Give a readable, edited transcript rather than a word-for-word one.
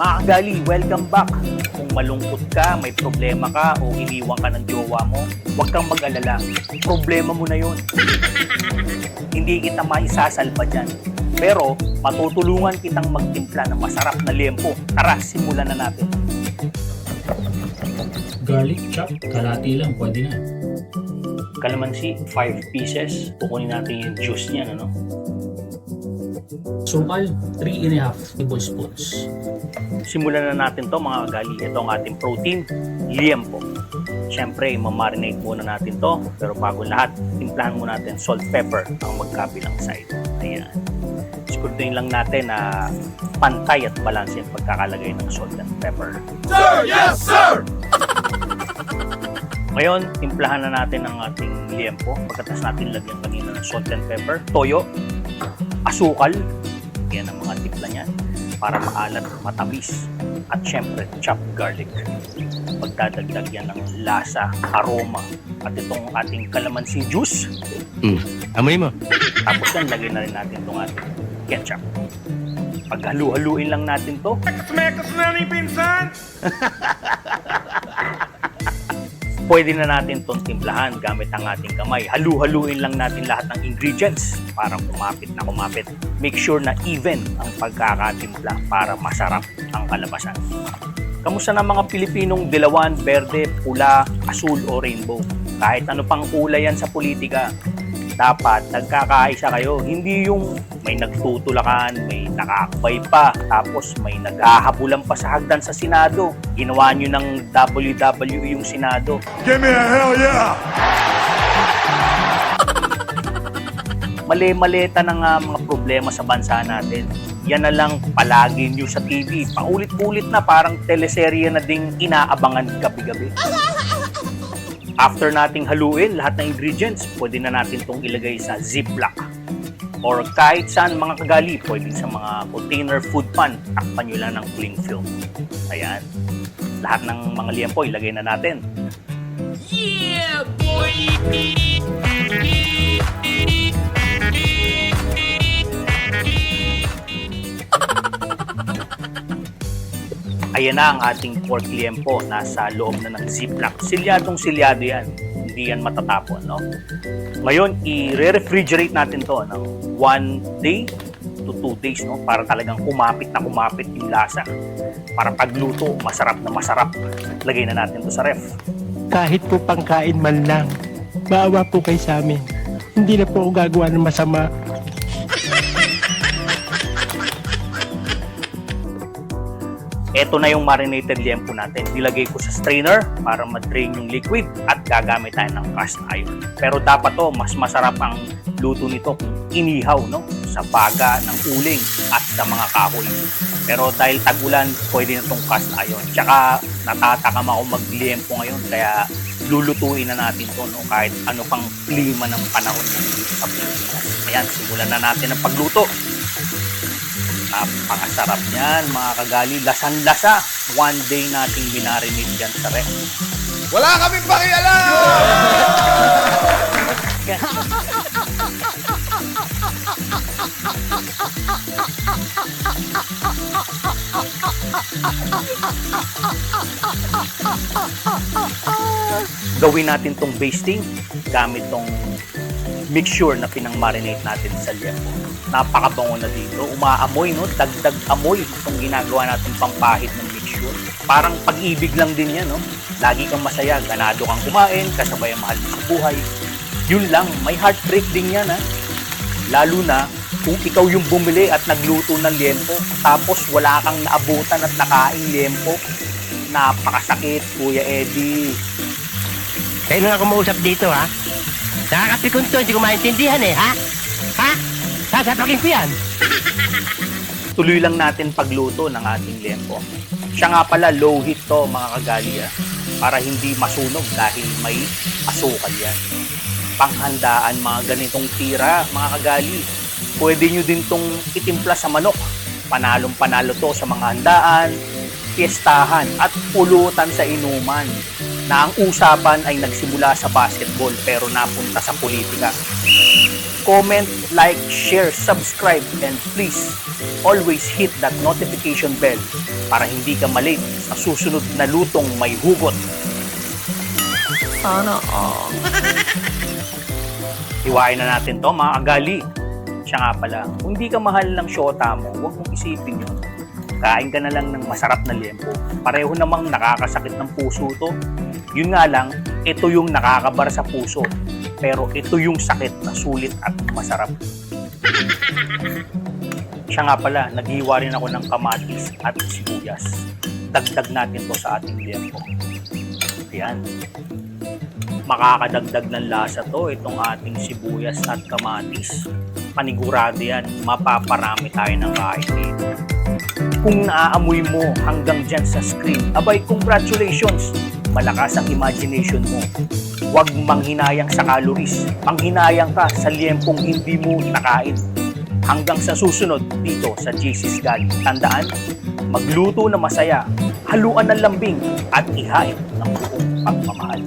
Mga kagali, welcome back. Kung malungkot ka, may problema ka, o iniwan ka ng jowa mo, huwag kang mag-alala. Problema mo na yun. Hindi kita maisasalba dyan. Pero matutulungan kitang magtimpla ng masarap na liempo. Tara, simulan na natin. Garlic chop, kalati lang, pwede na. Kalamansi, 5 pieces. Kukunin natin yung juice niyan, ano? Sukal, 3½ tablespoons. Simulan na natin to mga kagali. Ito ang ating protein, liempo. Siyempre, mamarinate muna natin to. Pero bago lahat, timplahan muna natin salt, pepper ang magkabilang side. Ayan. Siguraduhin lang natin na pantay at balance yung pagkakalagay ng salt and pepper. Sir! Yes, sir! Ngayon, timplahan na natin ang ating liempo. Pagkatas natin lagyan kanina ng salt and pepper, toyo, asukal, yan ang mga timpla niyan para maalat, matamis, at syempre chopped garlic. Pagdadagdag yan ng lasa, aroma, at itong ating kalamansi juice. Amoy mo. Tapos yan, lagay na rin natin itong ating ketchup. Paghalu-haluin lang natin to. Mekas na ni pinsan! Pwede na natin itong timplahan gamit ang ating kamay. Halu-haluin lang natin lahat ng ingredients para kumapit na kumapit. Make sure na even ang pagkakatimpla para masarap ang kalabasan. Kamusta na mga Pilipinong dilawan, berde, pula, asul o rainbow? Kahit ano pang kulay yan sa politika, dapat nagkakaisa kayo. Hindi yung may nagtutulakan, may nakakbay pa, tapos may naghahabulan pa sa hagdan sa Senado. Ginawa nyo ng WWE yung Senado. Give me a hell yeah! Mali-maleta na nga mga problema sa bansa natin. Yan na lang palagi nyo sa TV. Paulit-ulit na parang teleserye na ding inaabangan gabi-gabi. After nating haluin lahat ng ingredients, pwede na natin itong ilagay sa ziplock. Or kahit saan mga kagali, pwede sa mga container food pan, takpan nyo lang ng cling film. Ayan. Lahat ng mga liempo, ilagay na natin. Yeah, boy! Ayan na ang ating pork liempo. Nasa loob na ng ziplock. Silyadong-silyado yan. Hindi yan matatapon, no? Ngayon, i-refrigerate natin to ng 1 day to 2 days, no? Para talagang kumapit na kumapit yung lasa. Para pagluto, masarap na masarap. Lagay na natin to sa ref. Kahit po pangkain man lang, maawa po kayo sa amin. Hindi na po ako gagawa ng masama. Ito na yung marinated liempo natin. Nilagay ko sa strainer para ma-drain yung liquid at gagamit tayo ng cast iron. Pero dapat to, mas masarap ang luto nito kung inihaw, no? Sa baga ng uling at sa mga kahoy. Pero dahil tag-ulan, pwede na itong cast iron. Tsaka natatakam ako mag-liempo ngayon, kaya lulutuin na natin to, no? Kahit ano pang klima ng panahon dito sa Pilipinas. Ayan, simulan na natin ang pagluto. Napakasarap niyan mga kagali. Lasan-lasa. 1 day nating binarinate yan sa ref. Wala kaming pakialam! Yan. Gawin natin tong basting gamit tong mixture na pinang-marinate natin sa liempo. Napakabango na dito. Umaamoy, no? Dagdag amoy itong ginagawa natin pampahid ng mixture. Parang pag-ibig lang din yan, no? Lagi kang masaya, ganado kang kumain, kasabay ang mahal mo sa buhay. Yun lang, may heartbreak din yan, ha? Lalo na kung ikaw yung bumili at nagluto ng liempo, tapos wala kang naabutan at nakaing liempo. Napakasakit, Kuya Eddie. Kayo na ako mausap dito, ha? Nakakapikon to, hindi ko maintindihan eh, ha? Ha? Sasapakin ko yan. Tuloy lang natin pagluto ng ating liempo. Siya nga pala, low heat to mga kagali, para hindi masunog dahil may asukal yan. Panghandaan mga ganitong tira, mga kagali. Pwede nyo din tong itimpla sa manok. Panalong-panalo to sa mga handaan, piyestahan at pulutan sa inuman na ang usapan ay nagsimula sa basketball pero napunta sa politika. comment, like, share, subscribe, and please always hit that notification bell para hindi ka malate sa susunod na lutong may hugot. Sana all. Iwain na natin to mga agali. Siya nga pala, kung hindi ka mahal ng syota mo, huwag mong isipin yun. Kain ka na lang ng masarap na liempo. Pareho namang nakakasakit ng puso to. Yun nga lang, ito yung nakakabar sa puso. Pero ito yung sakit na sulit at masarap. Siya nga pala, naghiwa rin ako ng kamatis at sibuyas. Dagdag natin to sa ating liempo. Ayan. Makakadagdag ng lasa to itong ating sibuyas at kamatis. Panigurado yan, mapaparami tayo ng kain dito. Kung naaamoy mo hanggang dyan sa screen, abay congratulations! Malakas ang imagination mo. Huwag manghinayang sa calories. Manghinayang ka sa liempong hindi mo nakain. Hanggang sa susunod dito sa JC's Gali. Tandaan, magluto na masaya, haluan ng lambing at ihain ng buong pagmamahal.